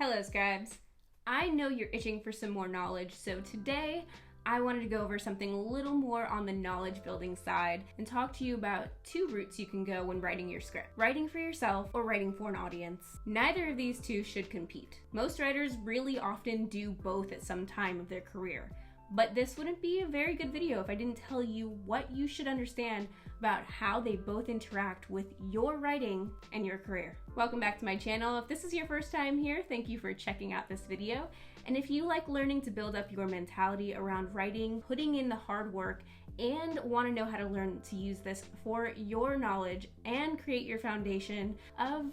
Hello, scribes. I know you're itching for some more knowledge, so today I wanted to go over something a little more on the knowledge building side and talk to you about two routes you can go when writing your script. Writing for yourself or writing for an audience. Neither of these two should compete. Most writers really often do both at some time of their career. But this wouldn't be a very good video if I didn't tell you what you should understand about how they both interact with your writing and your career. Welcome back to my channel. If this is your first time here, thank you for checking out this video. And if you like learning to build up your mentality around writing, putting in the hard work, and want to know how to learn to use this for your knowledge and create your foundation of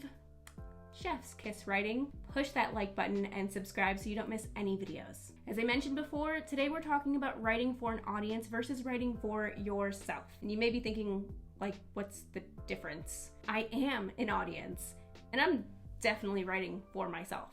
chef's kiss writing, push that like button and subscribe so you don't miss any videos. As I mentioned before, today we're talking about writing for an audience versus writing for yourself. And you may be thinking, like, what's the difference? I am an audience, and I'm definitely writing for myself.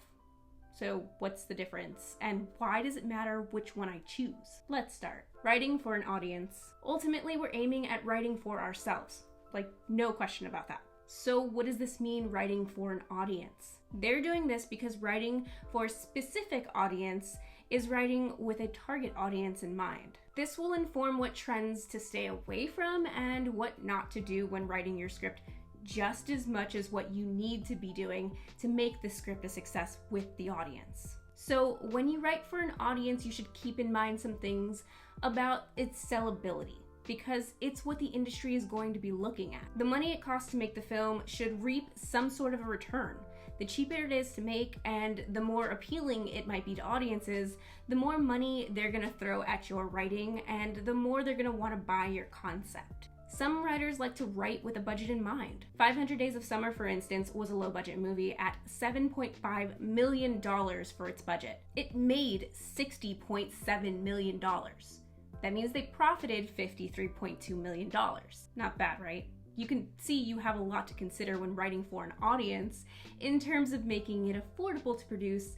So what's the difference? And why does it matter which one I choose? Let's start. Writing for an audience. Ultimately, we're aiming at writing for ourselves. Like, no question about that. So what does this mean, writing for an audience? They're doing this because writing for a specific audience is writing with a target audience in mind. This will inform what trends to stay away from and what not to do when writing your script, just as much as what you need to be doing to make the script a success with the audience. So when you write for an audience, you should keep in mind some things about its sellability, because it's what the industry is going to be looking at. The money it costs to make the film should reap some sort of a return. The cheaper it is to make and the more appealing it might be to audiences, the more money they're gonna throw at your writing and the more they're gonna wanna buy your concept. Some writers like to write with a budget in mind. 500 Days of Summer, for instance, was a low-budget movie at $7.5 million for its budget. It made $60.7 million. That means they profited $53.2 million. Not bad, right? You can see you have a lot to consider when writing for an audience in terms of making it affordable to produce,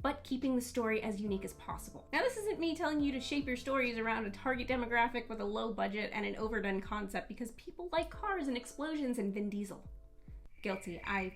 but keeping the story as unique as possible. Now, this isn't me telling you to shape your stories around a target demographic with a low budget and an overdone concept, because people like cars and explosions and Vin Diesel. Guilty. I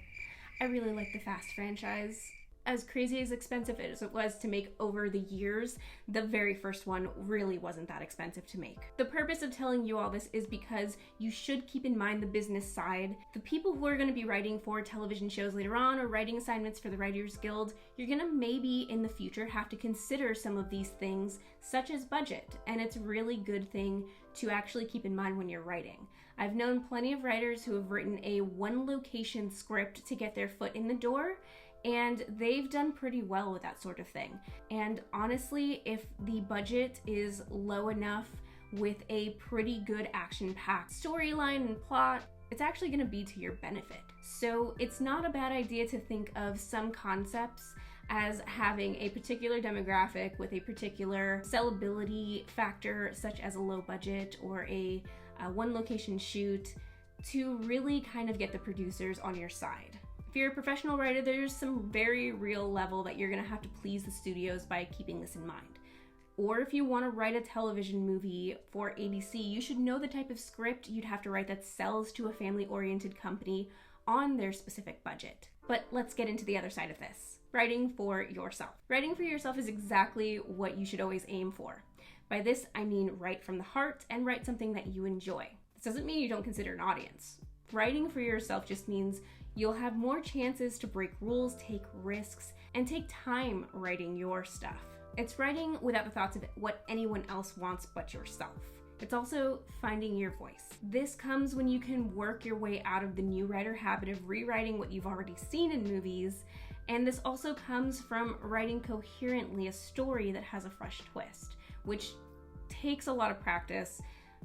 really like the Fast franchise. As crazy as expensive as it was to make over the years, the very first one really wasn't that expensive to make. The purpose of telling you all this is because you should keep in mind the business side. The people who are going to be writing for television shows later on or writing assignments for the Writers Guild, you're going to maybe in the future have to consider some of these things, such as budget, and it's a really good thing to actually keep in mind when you're writing. I've known plenty of writers who have written a one-location script to get their foot in the door, and they've done pretty well with that sort of thing. And honestly, if the budget is low enough with a pretty good action-packed storyline and plot, it's actually going to be to your benefit. So it's not a bad idea to think of some concepts as having a particular demographic with a particular sellability factor, such as a low budget or a one-location shoot, to really kind of get the producers on your side. If you're a professional writer, there's some very real level that you're gonna have to please the studios by keeping this in mind. Or if you wanna write a television movie for ABC, you should know the type of script you'd have to write that sells to a family-oriented company on their specific budget. But let's get into the other side of this. Writing for yourself. Writing for yourself is exactly what you should always aim for. By this, I mean write from the heart and write something that you enjoy. This doesn't mean you don't consider an audience. Writing for yourself just means you'll have more chances to break rules, take risks, and take time writing your stuff. It's writing without the thoughts of what anyone else wants but yourself. It's also finding your voice. This comes when you can work your way out of the new writer habit of rewriting what you've already seen in movies, and this also comes from writing coherently a story that has a fresh twist, which takes a lot of practice,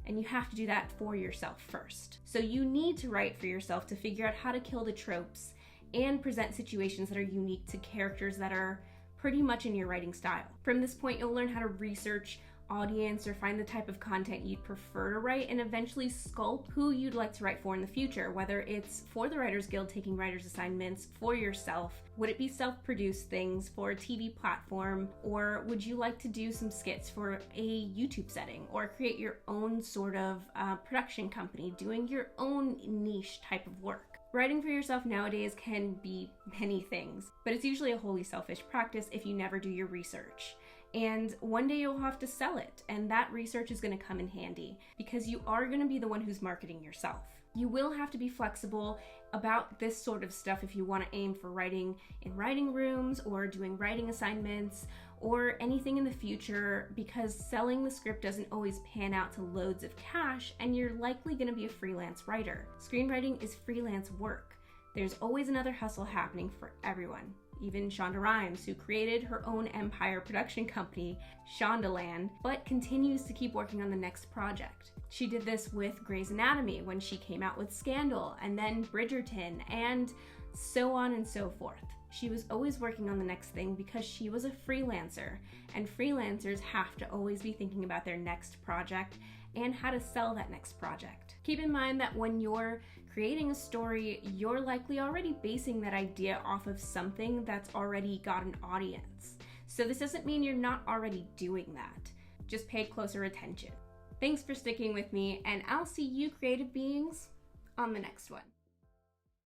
and you have to do that for yourself first. So you need to write for yourself to figure out how to kill the tropes and present situations that are unique to characters that are pretty much in your writing style. From this point, you'll learn how to research audience or find the type of content you'd prefer to write and eventually sculpt who you'd like to write for in the future, whether it's for the Writers Guild taking writers assignments, for yourself, would it be self-produced things for a TV platform, or would you like to do some skits for a YouTube setting or create your own sort of production company doing your own niche type of work? Writing for yourself nowadays can be many things, but it's usually a wholly selfish practice if you never do your research. And one day you'll have to sell it, and that research is going to come in handy because you are going to be the one who's marketing yourself. You will have to be flexible about this sort of stuff if you want to aim for writing in writing rooms or doing writing assignments or anything in the future, because selling the script doesn't always pan out to loads of cash, and you're likely going to be a freelance writer. Screenwriting is freelance work. There's always another hustle happening for everyone. Even Shonda Rhimes, who created her own empire production company, Shondaland, but continues to keep working on the next project. She did this with Grey's Anatomy when she came out with Scandal, and then Bridgerton, and so on and so forth. She was always working on the next thing because she was a freelancer, and freelancers have to always be thinking about their next project and how to sell that next project. Keep in mind that when you're creating a story, you're likely already basing that idea off of something that's already got an audience. So this doesn't mean you're not already doing that. Just pay closer attention. Thanks for sticking with me, and I'll see you creative beings on the next one.